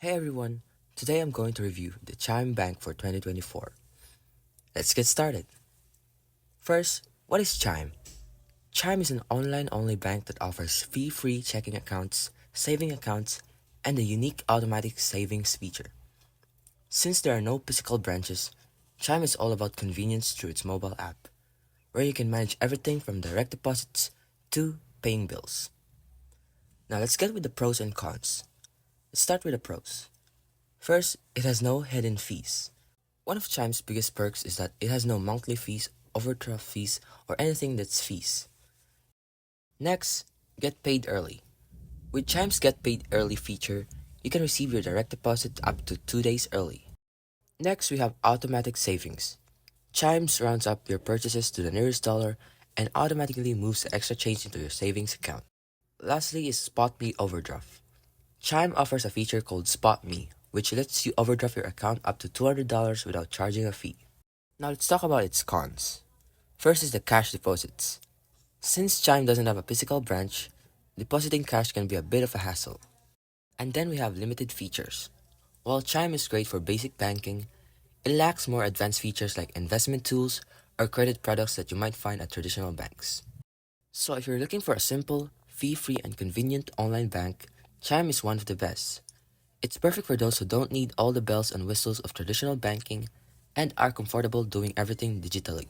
Hey everyone, today I'm going to review the Chime Bank for 2024. Let's get started. First, what is Chime? Chime is an online-only bank that offers fee-free checking accounts, saving accounts, and a unique automatic savings feature. Since there are no physical branches, Chime is all about convenience through its mobile app, where you can manage everything from direct deposits to paying bills. Now let's get with the pros and cons. Let's start with the pros. First, it has no hidden fees. One of Chime's biggest perks is that it has no monthly fees, overdraft fees, or anything that's fees. Next, get paid early. With Chime's Get Paid Early feature, you can receive your direct deposit up to 2 days early. Next, we have automatic savings. Chimes rounds up your purchases to the nearest dollar and automatically moves the extra change into your savings account. Lastly is Spot Me Overdraft. Chime offers a feature called Spot Me, which lets you overdraft your account up to $200 without charging a fee. Now let's talk about its cons. First is the cash deposits. Since Chime doesn't have a physical branch, depositing cash can be a bit of a hassle. And then we have limited features. While Chime is great for basic banking, it lacks more advanced features like investment tools or credit products that you might find at traditional banks. So if you're looking for a simple, fee-free, and convenient online bank, Chime is one of the best. It's perfect for those who don't need all the bells and whistles of traditional banking and are comfortable doing everything digitally.